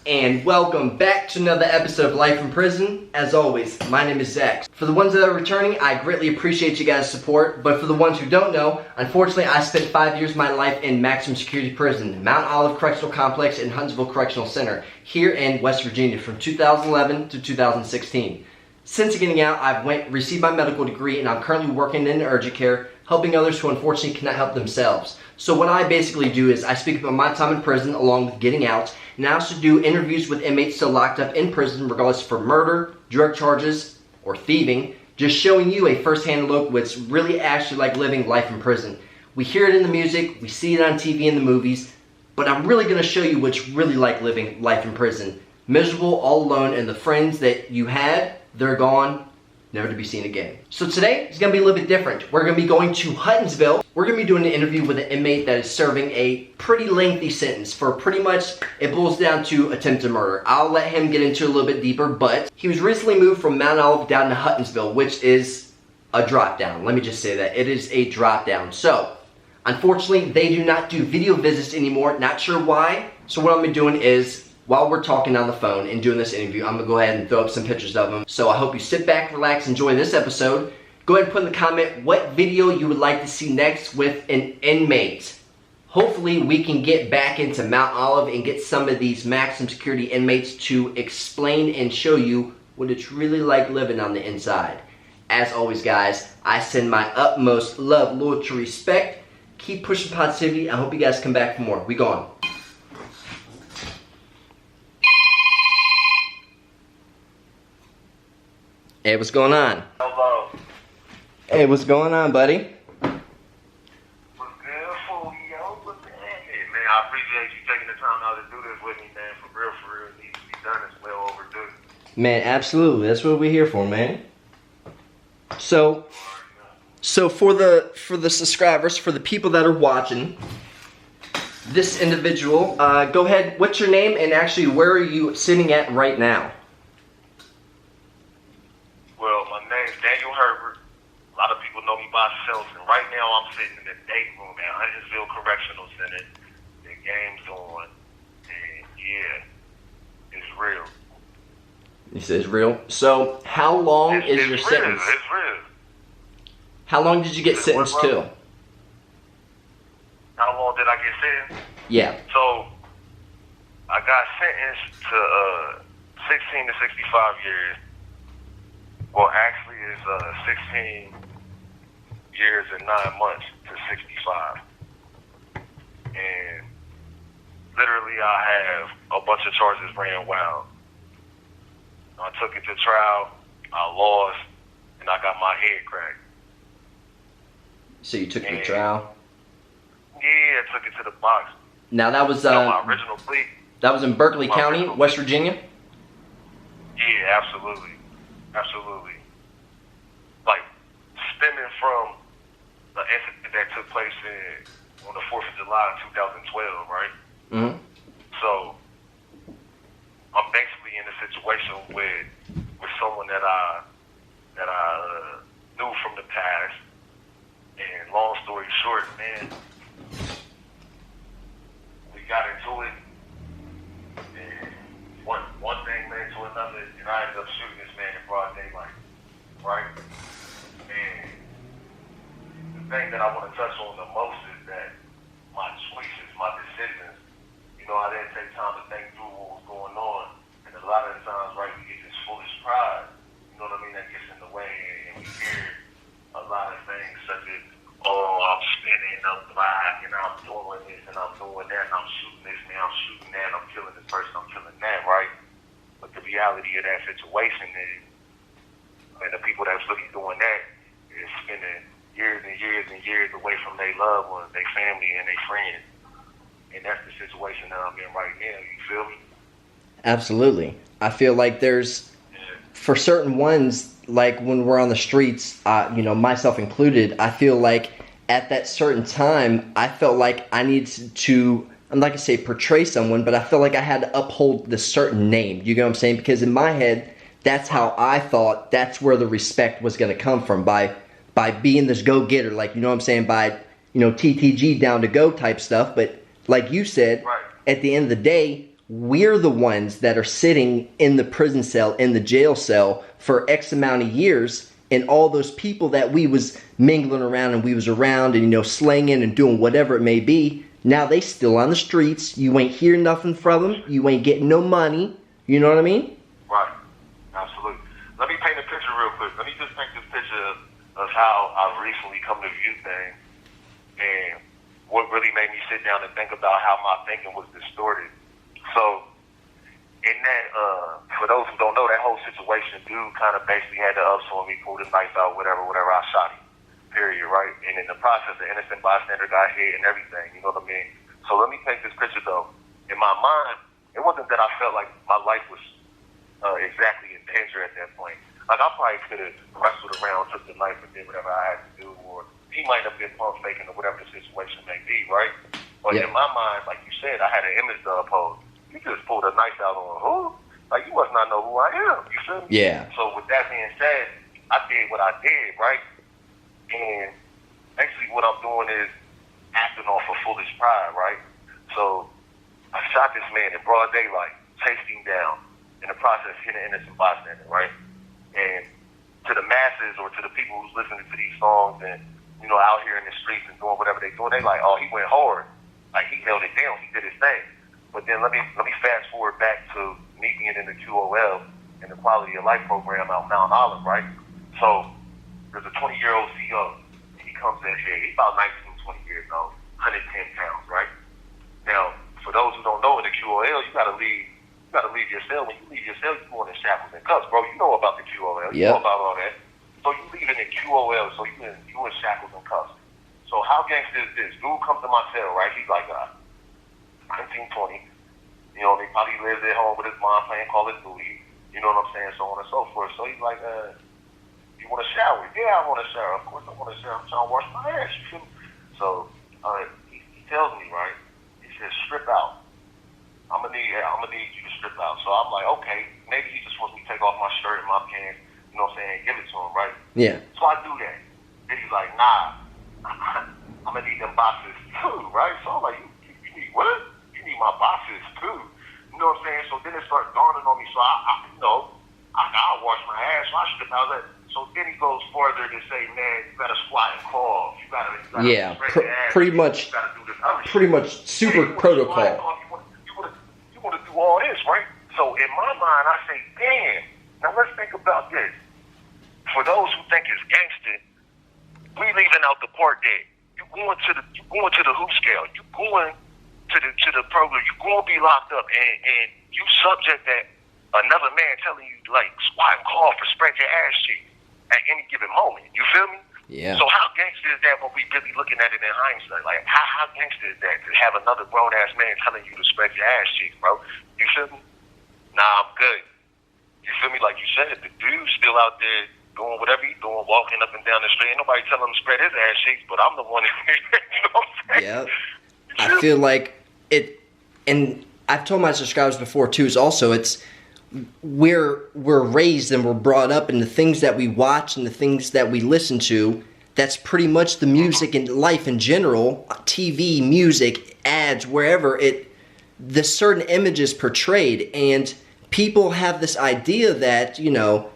And welcome back to another episode of Life in Prison. As always, my name is Zach. For the ones that are returning, I greatly appreciate you guys' support, but for the ones who don't know, unfortunately I spent 5 years of my life in maximum security prison, Mount Olive Correctional Complex in Huntsville Correctional Center, here in West Virginia from 2011 to 2016. Since getting out, I've received my medical degree and I'm currently working in urgent care, helping others who unfortunately cannot help themselves. So what I basically do is I speak about my time in prison along with getting out, and I also do interviews with inmates still locked up in prison regardless for murder, drug charges, or thieving, just showing you a first-hand look what's really actually like living life in prison. We hear it in the music, we see it on TV and the movies, but I'm really going to show you what's really like living life in prison. Miserable, all alone, and the friends that you had, they're gone, never to be seen again. So today is going to be a little bit different. We're going to be going to Huntsville. We're going to be doing an interview with an inmate that is serving a pretty lengthy sentence for pretty much, it boils down to attempted murder. I'll let him get into it a little bit deeper, but he was recently moved from Mount Olive down to Huntsville, which is a drop down. Let me just say that. It is a drop down. So, unfortunately, they do not do video visits anymore. Not sure why. So what I'm going to be doing is, while we're talking on the phone and doing this interview, I'm going to go ahead and throw up some pictures of them. So I hope you sit back, relax, enjoy this episode. Go ahead and put in the comment what video you would like to see next with an inmate. Hopefully we can get back into Mount Olive and get some of these maximum security inmates to explain and show you what it's really like living on the inside. As always, guys, I send my utmost love, loyalty, respect. Keep pushing positivity. I hope you guys come back for more. We gone. Hey, what's going on? Hello. Hey, what's going on, buddy? What's good for you, yo? What's happening? Man, I appreciate you taking the time out to do this with me, man. For real, it needs to be done. It's well overdue. Man, absolutely. That's what we're here for, man. So for the subscribers, for the people that are watching, this individual, go ahead. What's your name and actually where are you sitting at right now? A lot of people know me by Self, and right now I'm sitting in the day room at Huntsville Correctional Center. The game's on, and yeah, it's real. You say it's real? So, how long is your sentence? It's real. How long did you get sentenced to? How long did I get sentenced? Yeah. So, I got sentenced to 16 to 65 years. Well, actually, it's 16 years and 9 months to 65. And literally, I have a bunch of charges ran wild. I took it to trial, I lost, and I got my head cracked. So you took it to trial? Yeah, I took it to the box. Now that was my original plea. That was in Berkeley County, West Virginia? Yeah, absolutely. Absolutely. Like, stemming from the incident that took place on the 4th of July of 2012, right? Mm-hmm. So, I'm basically in a situation with someone that I knew from the past. And long story short, man, we got into it. And one thing led to another, and I ended up shooting this man in broad daylight. Right? And the thing that I want to touch on the most is that my choices, my decisions, I didn't take time to think through what was going on. And a lot of the times, right, we get this foolish pride, that gets in the way. And we hear a lot of things such as, oh, I'm spinning, I'm black, and I'm doing this, and I'm doing that, and I'm shooting this, and I'm shooting that, and I'm killing this person, I'm killing that, right? But the reality of that situation is, and the people that's really doing that is spending years and years and years away from their loved ones, their family, and their friends. And that's the situation that I'm in right now. You feel me? Absolutely. I feel like there's, for certain ones, like when we're on the streets, myself included, I feel like at that certain time, I felt like I needed to, I'm not going to say portray someone, but I felt like I had to uphold this certain name. You get what I'm saying? Because in my head, that's how I thought that's where the respect was going to come from, by being this go-getter, like, you know what I'm saying, by, TTG down to go type stuff. But like you said, right, at the end of the day, we're the ones that are sitting in the prison cell, in the jail cell for X amount of years, and all those people that we was mingling around and we was around and, you know, slanging and doing whatever it may be, now they still on the streets. You ain't hear nothing from them. You ain't getting no money. You know what I mean? Right. Absolutely. Let me paint a picture real quick. Let me just paint this picture of how I've recently come to view things and what really made me sit down and think about how my thinking was distorted. So, in that, for those who don't know, that whole situation, dude kind of basically had the ups on me, pulled his knife out, whatever, I shot him, period, right? And in the process, the innocent bystander got hit and everything, you know what I mean? So let me paint this picture, though. In my mind, it wasn't that I felt like my life was exactly in danger at that point. Like, I probably could have wrestled around, took the knife and did whatever I had to do, or he might have been pump faking or whatever the situation may be, right? But in my mind, like you said, I had an image to uphold. You just pulled a knife out on who? Like, you must not know who I am. You feel me? Yeah. So with that being said, I did what I did, right? And basically what I'm doing is acting off of foolish pride, right? So I shot this man in broad daylight, chased him down, in the process hitting an innocent bystander, right? And to the masses or to the people who's listening to these songs and, you know, out here in the streets and doing whatever they doing, they like, oh, he went hard. Like, he held it down. He did his thing. But then let me fast forward back to me being in the QOL in the Quality of Life program out Mount Olive, right? So there's a 20-year-old CO. He comes in here. He's about 19, 20 years old, 110 pounds, right? Now, for those who don't know, in the QOL, you gotta leave your cell. When you leave your cell, you're going in shackles and cuffs, bro. You know about the QOL. You know about all that. So you leave in the QOL, so you in shackles and cuffs. So how gangster is this? Dude comes to my cell, right? He's like 19, 20. You know, he probably lives at home with his mom playing Call of Duty. You know what I'm saying? So on and so forth. So he's like, you want to shower? Yeah, I want to shower. Of course I want to shower. I'm trying to wash my ass. You feel me? So he tells me, right? He says, strip out. I'm gonna need you to strip out. So I'm like, okay, maybe he just wants me to take off my shirt and my pants, you know what I'm saying, and give it to him, right? Yeah. So I do that. Then he's like, nah, I'm gonna need them boxes too, right? So I'm like, you need what? You need my boxes too. You know what I'm saying? So then it starts dawning on me. So I gotta wash my ass. So I strip out that. So then he goes further to say, man, you gotta squat and crawl. You gotta spread your ass. Pretty much. You gotta do this other shit. Pretty much super protocol. You want to do all this, right? So in my mind, I say, damn. Now let's think about this. For those who think it's gangster, we leaving out the part that you going to the hoop scale. You going to the program. You going to be locked up, and you subject that another man telling you like squat and call for spread your ass cheeks at any given moment. You feel me? Yeah. So how gangster is that when we really looking at it in hindsight? Like, how gangster is that to have another grown-ass man telling you to spread your ass cheeks, bro? You feel me? Nah, I'm good. You feel me? Like you said, the dude's still out there doing whatever he's doing, walking up and down the street. Ain't nobody telling him to spread his ass cheeks, but I'm the one. You know what I'm saying? Yeah. I feel like it, and I've told my subscribers before too, is also we're raised and we're brought up, and the things that we watch and the things that we listen to, that's pretty much the music and life in general, TV, music, ads, wherever the certain images portrayed, and people have this idea that, you know,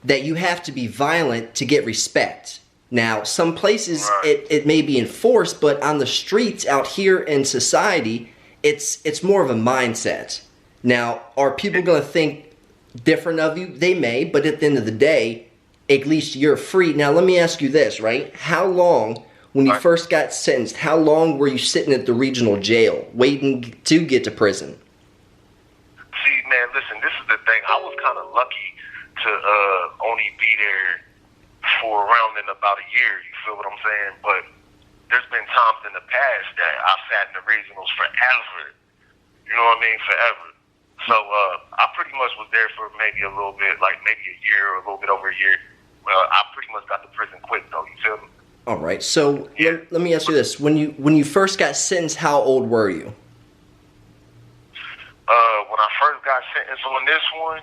that you have to be violent to get respect. Now, some places it may be enforced, but on the streets out here in society, it's more of a mindset. Now, are people going to think different of you? They may, but at the end of the day, at least you're free. Now, let me ask you this, right? How long, when you first got sentenced, how long were you sitting at the regional jail waiting to get to prison? See, man, listen, this is the thing. I was kind of lucky to only be there for around in about a year. You feel what I'm saying? But there's been times in the past that I've sat in the regionals forever. You know what I mean? Forever. So I pretty much was there for maybe a little bit, like maybe a year or a little bit over a year. I pretty much got to prison quick, though. You feel me? All right. So let me ask you this: when you first got sentenced, how old were you? When I first got sentenced on this one,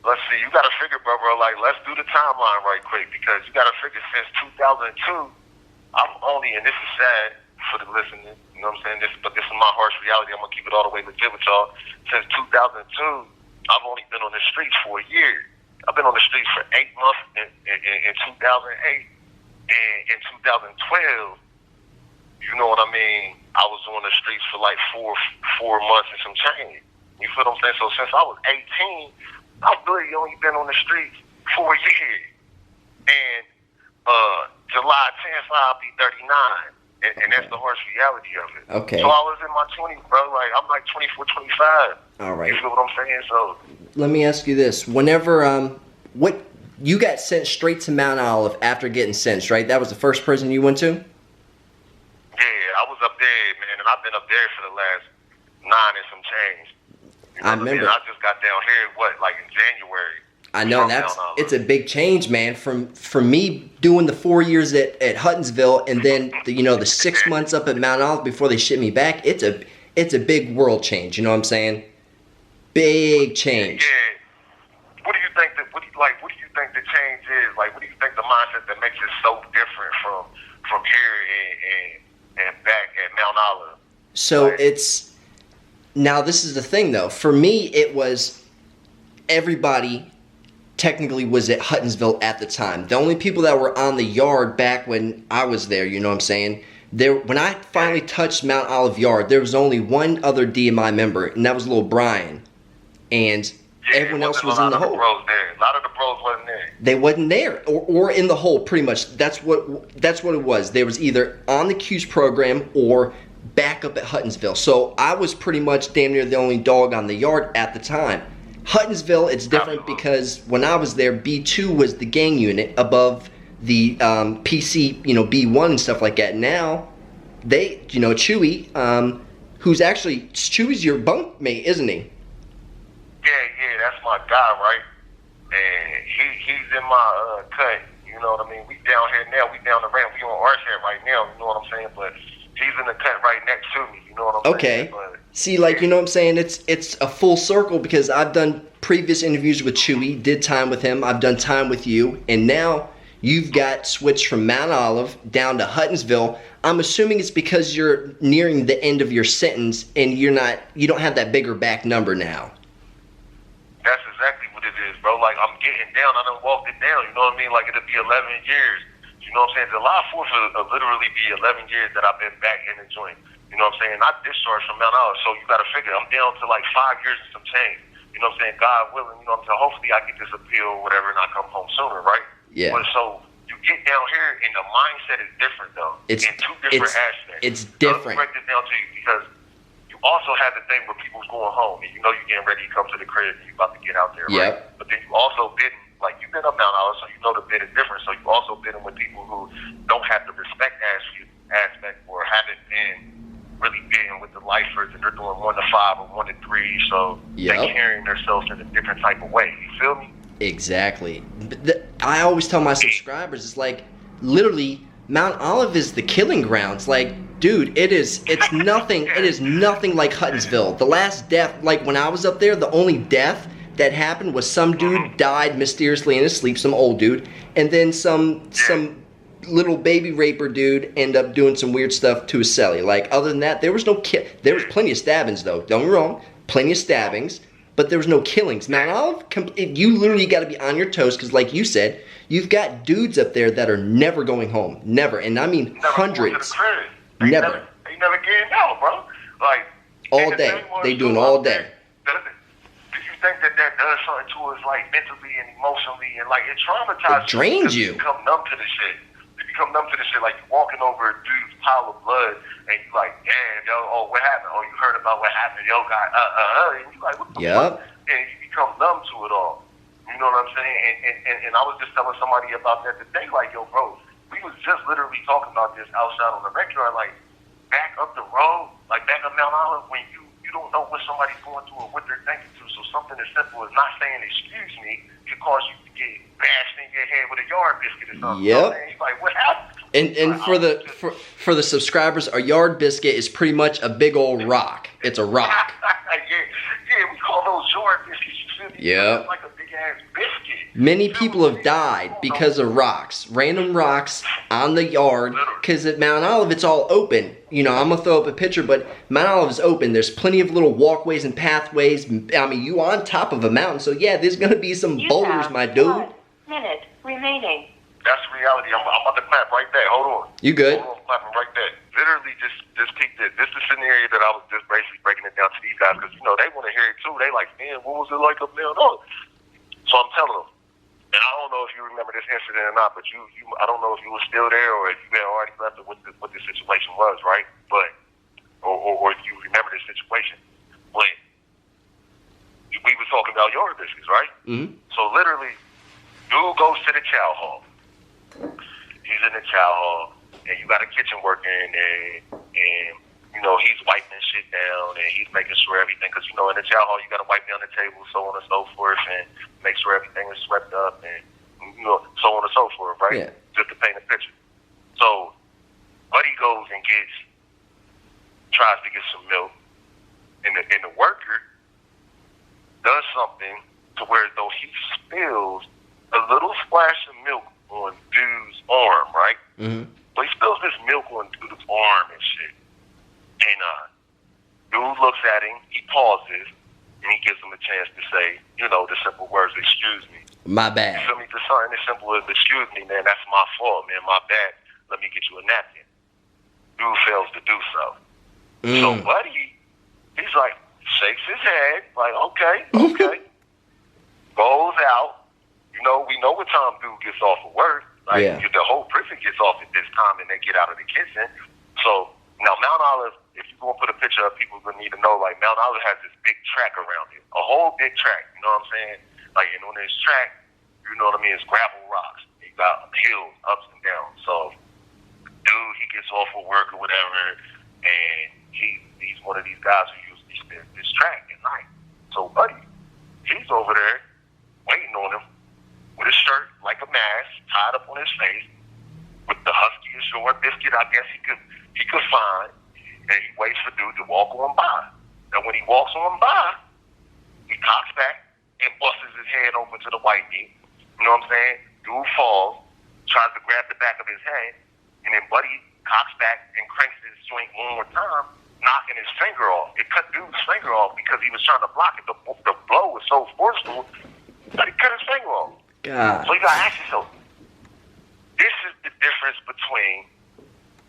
let's see. You got to figure, bro. Like, let's do the timeline right quick, because you got to figure since 2002, I'm only, and this is sad, for the listeners. You know what I'm saying? But this is my harsh reality. I'm gonna keep it all the way legit with y'all. Since 2002, I've only been on the streets for a year. I've been on the streets for 8 months in 2008, and in 2012, you know what I mean, I was on the streets for like four months and some change. You feel what I'm saying? So since I was 18, I've really only been on the streets for a year. And July 10th, I'll be 39. And that's the harsh reality of it. Okay. So I was in my 20s, bro. Like, I'm like 24, 25. All right. You feel what I'm saying? So let me ask you this. Whenever, what, you got sent straight to Mount Olive after getting sentenced, right? That was the first prison you went to? yeah, I was up there, man, and I've been up there for the last 9 and some change. You know I what remember. mean? I just got down here, like in January. I know, it's a big change, man. From me doing the 4 years at Huttonsville and then the 6 months up at Mount Olive before they shipped me back. It's a big world change. You know what I'm saying? Big change. Yeah. What do you think the change is? Like, what do you think the mindset that makes it so different from here and back at Mount Olive? So it's now this is the thing though. For me, it was everybody technically was at Huttonsville at the time. The only people that were on the yard back when I was there, you know what I'm saying? When I finally touched Mount Olive Yard, there was only one other DMI member, and that was little Brian. And everyone else was in the hole. A lot of the bros wasn't there. They wasn't there, or in the hole. Pretty much, that's what it was. They was either on the Q's program or back up at Huttonsville. So I was pretty much damn near the only dog on the yard at the time. Huttonsville, it's different because when I was there, B2 was the gang unit above the PC, B1 and stuff like that. Now, Chewy, Chewy's your bunkmate, isn't he? Yeah, that's my guy, right? And he's in my cut, you know what I mean? We down here now, we down the ramp, we on our share right now, you know what I'm saying? But he's in the cut right next to me, you know what I'm saying? Okay. See, you know what I'm saying? It's a full circle because I've done previous interviews with Chewy, did time with him, I've done time with you, and now you've got switched from Mount Olive down to Huttonsville. I'm assuming it's because you're nearing the end of your sentence and you don't have that bigger back number now. That's exactly what it is, bro. Like, I'm getting down. I done walked it down. You know what I mean? Like, it'll be 11 years. You know what I'm saying? July 4th will literally be 11 years that I've been back in the joint. You know what I'm saying? I discharged from Mount Olive, so you got to figure I'm down to like 5 years and some change. You know what I'm saying? God willing, you know what I'm saying? Hopefully I get this appeal or whatever and I come home sooner, right? Yeah. But so you get down here and the mindset is different, though. It's in two different aspects. It's different. I'll break this down to you because you also have the thing where people's going home and you know you're getting ready to come to the crib and you're about to get out there, right? Yep. But then you also been, like, you've been up Mount Olive, so you know the bid is different. So you also been with people who don't have the respect aspect or haven't been really bidding with the lifers and they're doing 1 to 5 or 1 to 3, so they're carrying themselves in a different type of way. You feel me? Exactly. I always tell my subscribers, it's like, literally, Mount Olive is the killing grounds. Like, dude, it's nothing, it is nothing like Huttonsville. The last death, like when I was up there, the only death that happened was some dude died mysteriously in his sleep, some old dude, and then some little baby raper dude ended up doing some weird stuff to his celly. Like, other than that, there was no there was plenty of stabbings though, don't get me wrong, plenty of stabbings, but there was no killings. Mount Olive, you literally got to be on your toes because, like you said, you've got dudes up there that are never going home, never, and I mean hundreds. Never. They never getting out, bro. Like, all day, they doing all day. Do you think that does something to us, like mentally and emotionally, and like it traumatizes? It drains you. You become numb to the shit. You become numb to the shit. Like, you're walking over a dude's pile of blood, and you like, damn, yo, oh, what happened? Oh, you heard about what happened? Yo, guy, and you like, what the fuck? And you become numb to it all. You know what I'm saying? And I was just telling somebody about that today. Like, yo, bro, we was just literally talking about this outside on the backyard. Like, back up the road, like back up Mount Olive, when you don't know what somebody's going through or what they're thinking through. So something as simple as not saying excuse me could cause you to get bashed in your head with a yard biscuit or something. Yep. You know what I mean? Like, what happened? And for the subscribers, a yard biscuit is pretty much a big old rock. It's a rock. yeah, we call those yard biscuits. You feel me? Yeah. It's like a big ass biscuit. Many people have died because of rocks, random rocks on the yard, because at Mount Olive it's all open. You know, I'm going to throw up a picture, but Mount Olive is open. There's plenty of little walkways and pathways. I mean, you on top of a mountain, so yeah, there's going to be some boulders, my dude. 1 minute remaining. That's reality. I'm about to clap right there. Hold on. You good? Hold on, I'm clapping right there. Literally, just peek this. This is the scenario that I was just basically breaking it down to these guys because, you know, they want to hear it too. They like, man, what was it like up there? No. So I'm telling them. And I don't know if you remember this incident or not, but I don't know if you were still there or if you had already left or what the situation was, right? But, or if you remember this situation. But we were talking about yard biscuits, right? Mm-hmm. So literally, dude goes to the chow hall. He's in the chow hall, and you got a kitchen worker in there, and, you know, he's wiping shit down, and he's making sure everything, because, you know, in the chow hall, you got to wipe down the table, so on and so forth, and make sure everything is swept up, and, you know, so on and so forth, right? Yeah. Just to paint a picture. So, Buddy goes and tries to get some milk, and the worker does something to where, though, he spills a little splash of milk on dude's arm, right? Mm-hmm. So he spills this milk on dude's arm and shit. And dude looks at him, he pauses, and he gives him a chance to say, you know, the simple words, excuse me. My bad. You feel me? Just something as simple as, excuse me, man, that's my fault, man, my bad. Let me get you a napkin. Dude fails to do so. So Buddy, he's like, shakes his head, like, okay. Goes out. You know, we know what time dude gets off of work. Like, the whole prison gets off at this time and they get out of the kitchen. So, now Mount Olive, if you're going to put a picture up, people are going to need to know, like, Mount Olive has this big track around it. A whole big track, you know what I'm saying? Like, and on this track, you know what I mean, it's gravel rocks. You got hills, ups and downs. So, dude, he gets off of work or whatever, and he's one of these guys who usually spins this track at night. So, Buddy, he's over there waiting on him with his shirt like a mask tied up on his face with the huskiest short biscuit I guess he could find, and he waits for dude to walk on by. And when he walks on by, he cocks back and busts his head open to the white meat. You know what I'm saying? Dude falls, tries to grab the back of his head, and then Buddy cocks back and cranks his joint one more time, knocking his finger off. It cut dude's finger off because he was trying to block it. The blow was so forceful that he cut his finger off. God. So you gotta ask yourself, this is the difference between,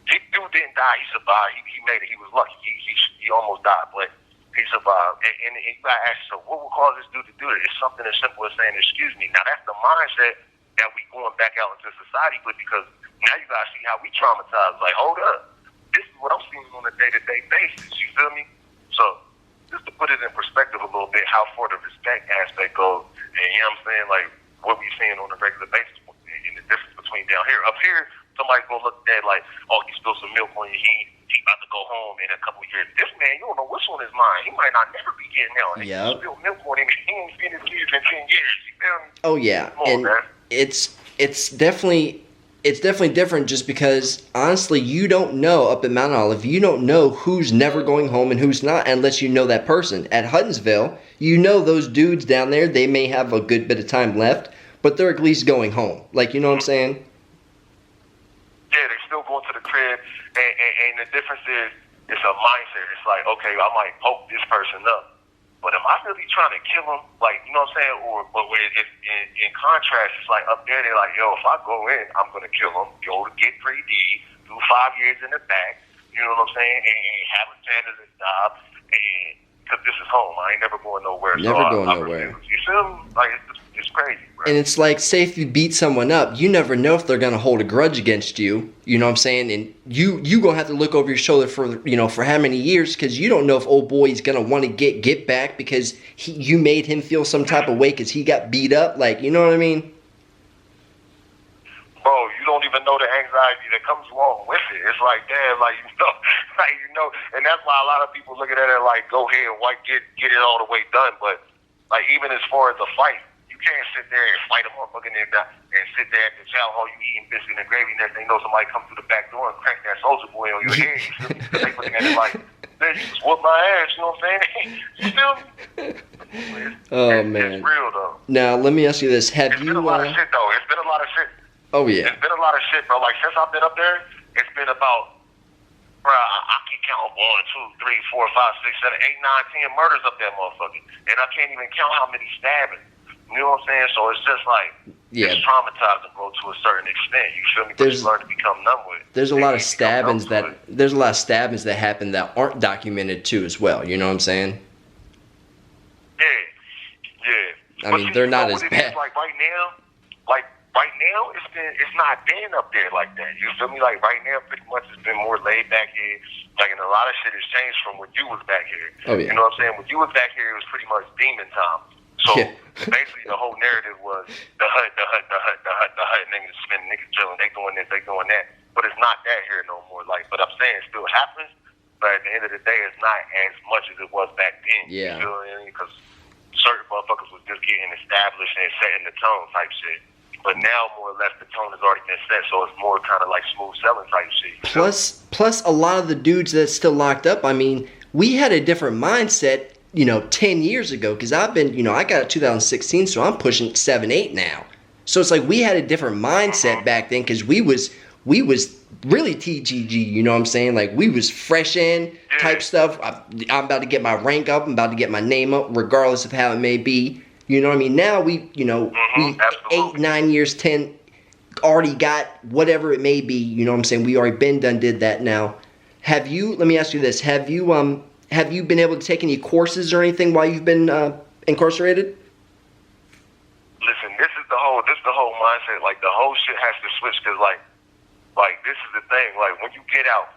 this dude didn't die, he survived, he made it, he was lucky, he almost died, but he survived. And you gotta ask yourself, what would cause this dude to do it? It's something as simple as saying, excuse me. Now that's the mindset that we going back out into society with, because now you gotta see how we traumatize. Like, hold up, this is what I'm seeing on a day-to-day basis, you feel me? So, just to put it in perspective a little bit, how far the respect aspect goes, and you know what I'm saying, like, what we seeing on a regular basis and the difference between down here. Up here, somebody's gonna look at like, oh, he spilled some milk on you, he about to go home in a couple of years. This man, you don't know what's on his mind. He might not never be getting out. And you spilled milk on him and he ain't seen his kids in 10 years. You feel me? Oh yeah. Come on, and man. it's definitely different just because honestly you don't know up at Mount Olive, you don't know who's never going home and who's not unless you know that person. At Huttonsville, you know those dudes down there, they may have a good bit of time left, but they're at least going home. Like, you know what I'm saying? Yeah, they're still going to the crib, and the difference is it's a mindset. It's like, okay, I might poke this person up, but am I really trying to kill him? Like, you know what I'm saying? But in contrast, it's like up there, they're like, yo, if I go in, I'm going to kill him, go to get 3D, do 5 years in the back, you know what I'm saying, and have a chance at his job, and because this is home. I ain't never going nowhere. Never so going I nowhere. You feel me? Like, it's crazy, bro. And it's like, say if you beat someone up, you never know if they're gonna hold a grudge against you. You know what I'm saying? And you gonna have to look over your shoulder for for how many years, because you don't know if old boy is gonna want to get back because you made him feel some type of way because he got beat up. Like, you know what I mean? Bro, you don't even know the anxiety that comes along with it. It's like, damn, like, and that's why a lot of people looking at it like, go ahead and get it all the way done. But like, even as far as a fight, you can't sit there and fight a motherfucker and sit there at the chow hall, you eating biscuit and gravy, next thing you know, somebody come through the back door and crank that soldier boy on your head. You feel me? They looking at it like, man, you just whooped my ass, you know what I'm saying? You feel me? Oh, man. It's real, though. Now, let me ask you this. Have It's you... been a lot of shit, though. It's been a lot of shit. Oh, yeah. It's been a lot of shit, bro. Like, since I've been up there, it's been about, bro, I can count 1, 2, 3, 4, 5, 6, 7, 8, 9, 10 murders up there, motherfucker. And I can't even count how many stabbings. You know what I'm saying? So it's just like, Yeah. it's traumatizing, bro, to a certain extent. You feel me? But you learn to become numb with it. There's a lot of You become numb stabbings to it. that happen that aren't documented too as well. You know what I'm saying? Yeah. I But mean, see, they're you know not what as it bad. is? Like right now, it's not been up there like that. You feel me? Like right now, pretty much it's been more laid back here. Like, and a lot of shit has changed from when you was back here. Oh, yeah. You know what I'm saying? When you was back here, it was pretty much demon time. So Yeah. basically, the whole narrative was the hut, niggas spinning, niggas drilling, they doing this, they doing that. But it's not that here no more. Like, but I'm saying it still happens. But at the end of the day, it's not as much as it was back then. Yeah. You feel me? Because certain motherfuckers was just getting established and setting the tone type shit. But now, more or less, the tone has already been set, so it's more kind of like smooth selling type shit. Plus, a lot of the dudes that's still locked up, I mean, we had a different mindset, 10 years ago, because I've been, I got it 2016, so I'm pushing 7, 8 now. So it's like we had a different mindset back then, because we was really TGG, you know what I'm saying? Like, we was fresh in type stuff. I'm about to get my rank up, I'm about to get my name up, regardless of how it may be. You know what I mean? Now we, we absolutely. 8, 9 years, 10, already got whatever it may be. You know what I'm saying? We already been done, did that now. Let me ask you this. Have you been able to take any courses or anything while you've been incarcerated? Listen, this is the whole mindset. Like, the whole shit has to switch, because like this is the thing. Like, when you get out,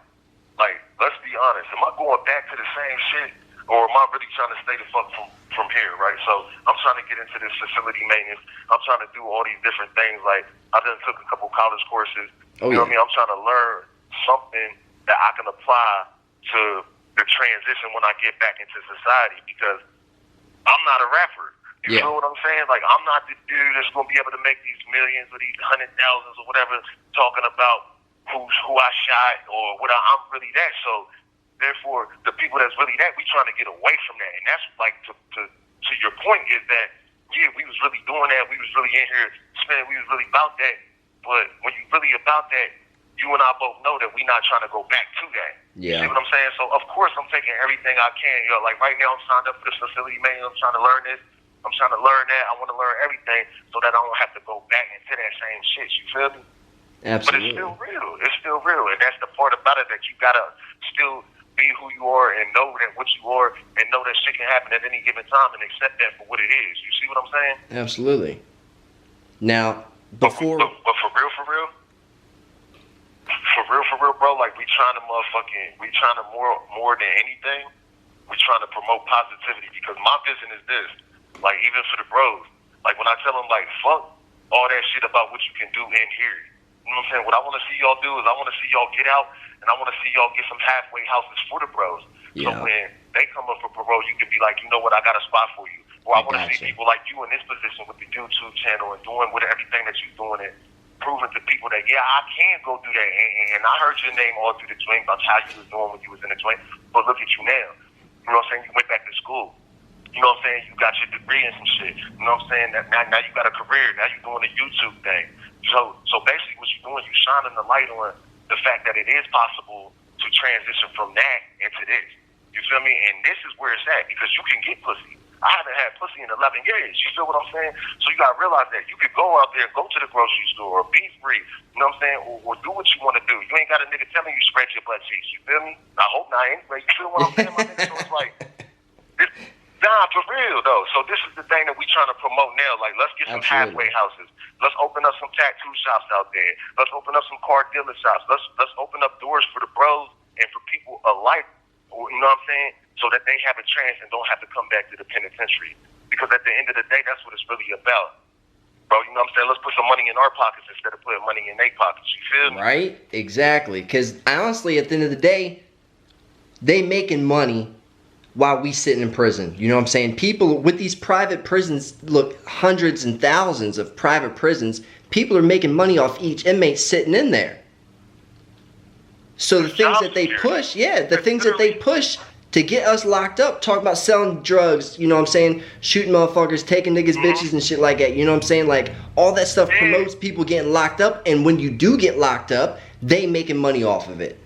like, let's be honest. Am I going back to the same shit, or am I really trying to stay the fuck from here, right? So I'm trying to get into this facility maintenance. I'm trying to do all these different things. Like, I done took a couple college courses. Oh, you know yeah. what I mean? I'm trying to learn something that I can apply to the transition when I get back into society, because I'm not a rapper. You Yeah. know what I'm saying? Like, I'm not the dude that's going to be able to make these millions or these 100,000s or whatever talking about who I shot or what I'm really that. So, therefore, the people that's really that, we trying to get away from that. And that's like, to your point, is that, yeah, we was really doing that. We was really in here spending. We was really about that. But when you really about that, you and I both know that we not trying to go back to that. Yeah. You see what I'm saying? So, of course, I'm taking everything I can. Like right now, I'm signed up for this facility maintenance. I'm trying to learn this. I'm trying to learn that. I want to learn everything so that I don't have to go back into that same shit. You feel me? Absolutely. But it's still real. It's still real. And that's the part about it, that you got to still be who you are and know that what you are and know that shit can happen at any given time and accept that for what it is. You see what I'm saying? Absolutely. Now, before... But for real, bro, like, we trying to more than anything, we trying to promote positivity, because my vision is this. Like, even for the bros, like, when I tell them, like, fuck all that shit about what you can do in here. You know what I'm saying? What I want to see y'all do is I want to see y'all get out, and I want to see y'all get some halfway houses for the bros. Yeah. So when they come up for parole, you can be like, you know what, I got a spot for you. Or I want to see people like you in this position with the YouTube channel and doing with everything that you're doing, and proving to people that, yeah, I can go do that. And I heard your name all through the joint about how you was doing when you was in the joint, but look at you now. You know what I'm saying? You went back to school. You know what I'm saying? You got your degree and some shit. You know what I'm saying? Now you got a career. Now you're doing a YouTube thing. So basically what you're doing, you're shining the light on the fact that it is possible to transition from that into this. You feel me? And this is where it's at, because you can get pussy. I haven't had pussy in 11 years. You feel what I'm saying? So you got to realize that you could go out there, go to the grocery store, or be free. You know what I'm saying? Or do what you want to do. You ain't got a nigga telling you spread your butt cheeks. You feel me? I hope not anyway. You feel what I'm saying, my nigga? So it's like, nah, for real, though. So this is the thing that we trying to promote now. Like, let's get some halfway houses. Let's open up some tattoo shops out there. Let's open up some car dealer shops. Let's open up doors for the bros and for people alike. You know what I'm saying? So that they have a chance and don't have to come back to the penitentiary. Because at the end of the day, that's what it's really about. Bro, you know what I'm saying? Let's put some money in our pockets instead of putting money in their pockets. You feel me? Right? Exactly. Because honestly, at the end of the day, they making money while we sitting in prison. You know what I'm saying? People with these private prisons, look, hundreds and thousands of private prisons, people are making money off each inmate sitting in there. So the things that they push, the things that they push, to get us locked up. Talk about selling drugs, you know what I'm saying? Shooting motherfuckers, taking niggas, bitches, and shit like that. You know what I'm saying? Like, all that stuff promotes people getting locked up. And when you do get locked up, they making money off of it.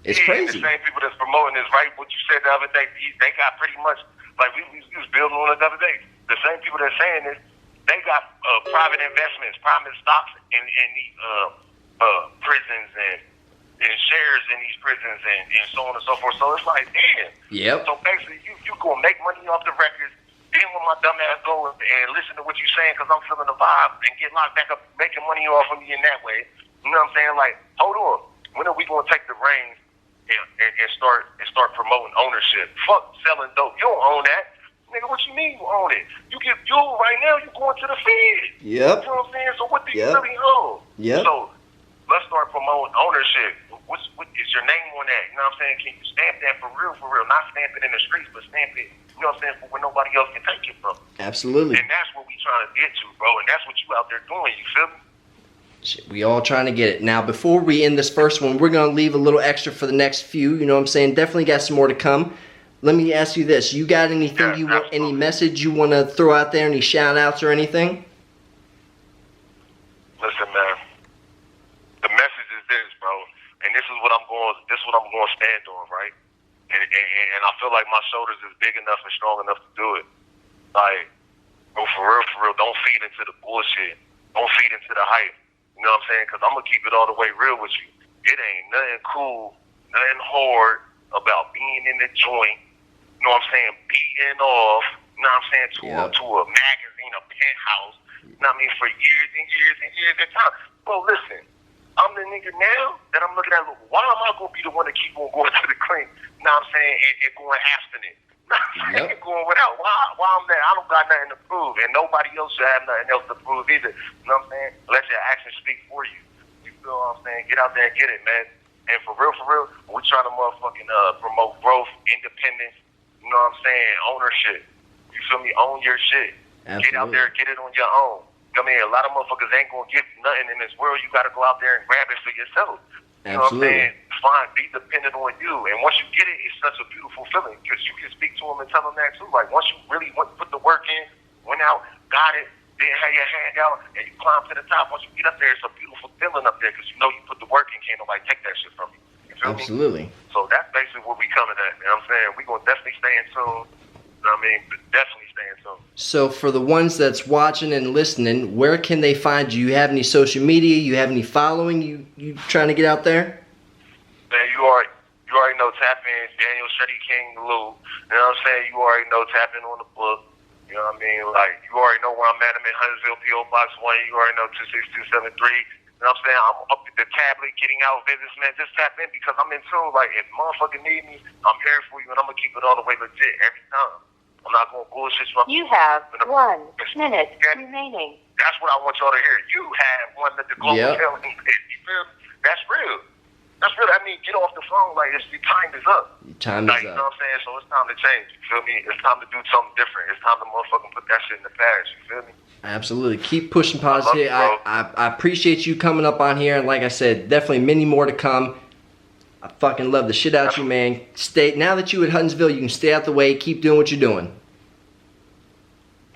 It's crazy. The same people that's promoting this, right? What you said the other day, they got pretty much, like we was building on it the other day. The same people that's saying this, they got private investments, private stocks in these prisons and shares in these prisons and so on and so forth. So it's like, damn. Yep. So basically, you gonna make money off the records. Then when my dumb ass go and listen to what you're saying because I'm feeling the vibe and get locked back up, making money off of me in that way. You know what I'm saying? Like, hold on. When are we gonna take the reins and start promoting ownership? Fuck selling dope. You don't own that. Nigga, what you mean you own it? You get fuel right now, you going to the Fed. Yep. You know what I'm saying? So what do you really own? Yep. So let's start promoting ownership. What is your name on that? You know what I'm saying? Can you stamp that for real? Not stamp it in the streets, but stamp it, you know what I'm saying, for where nobody else can take it from. Absolutely. And that's what we trying to get to, bro. And that's what you out there doing, you feel me? Shit, we all trying to get it. Now, before we end this first one, we're going to leave a little extra for the next few. You know what I'm saying? Definitely got some more to come. Let me ask you this. You got anything any message you want to throw out there? Any shout outs or anything? Listen, man. The message is this, bro. And this is what I'm going to stand on, right? And I feel like my shoulders is big enough and strong enough to do it. Like, bro, for real, don't feed into the bullshit. Don't feed into the hype. You know what I'm saying? Because I'm going to keep it all the way real with you. It ain't nothing cool, nothing hard about being in the joint, you know what I'm saying, beating off, you know what I'm saying, to a magazine, a penthouse, you know what I mean, for years and years and years at a time. Bro, listen, I'm the nigga now that I'm looking at, why am I going to be the one to keep on going to the clean, you know what I'm saying, and going abstinent? You know what I'm saying? Going without. Why I'm that? I don't got nothing to prove, and nobody else should have nothing else to prove either. You know what I'm saying? Let your actions speak for you. You feel what I'm saying? Get out there and get it, man. And for real, we trying to motherfucking promote growth, independence, you know what I'm saying, ownership. You feel me? Own your shit. Absolutely. Get out there, get it on your own. You know what I mean? A lot of motherfuckers ain't gonna get nothing in this world. You gotta go out there and grab it for yourself. You know what I'm saying? Be dependent on you. And once you get it, it's such a beautiful feeling because you can speak to them and tell them that too. Like, once you really put the work in, went out, got it, didn't have your hand out, and you climb to the top. Once you get up there, it's a beautiful feeling up there because you know you put the work in, can't nobody take that shit from you. You feel me? So that's basically what we coming at. You know what I'm saying? We gonna definitely stay in tune. You know what I mean? Definitely stay in tune. So for the ones that's watching and listening, where can they find you? You have any social media? You have any following? You trying to get out there? Man, you already know, tap in, Daniel Shetty King Lou. You know what I'm saying? You already know, tap in on the book. You know what I mean? Like, you already know where I'm at. I'm in Huntsville, P.O. Box 1. You already know 26273. You know what I'm saying? I'm up at the tablet, getting out visits, man. Just tap in because I'm in tune. Like, if motherfucker need me, I'm here for you, and I'm going to keep it all the way legit every time. I'm not going to bullshit you. You have 1 minute remaining. That's what I want y'all to hear. You have 1 minute to global killing. You feel me? That's real. That's real. I mean, get off the phone. Like, your time is up. Your time is up. You know what I'm saying? So it's time to change. You feel me? It's time to do something different. It's time to motherfucking put that shit in the past. You feel me? Absolutely. Keep pushing positive. I appreciate you coming up on here. And like I said, definitely many more to come. I fucking love the shit out of you, man. Now that you at Huntsville, you can stay out the way. Keep doing what you're doing.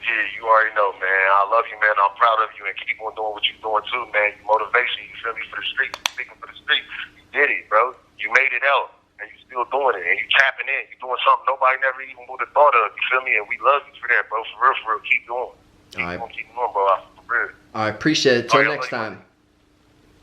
Yeah, you already know, man. I love you, man. I'm proud of you. And keep on doing what you're doing, too, man. Motivation, you feel me, for the streets. Speaking for the streets. You did it, bro. You made it out. And you still doing it. And you tapping in. You doing something nobody never even would have thought of. You feel me? And we love you for that, bro. For real. Keep doing. Keep doing, bro. For real. All right, appreciate it. Till next time.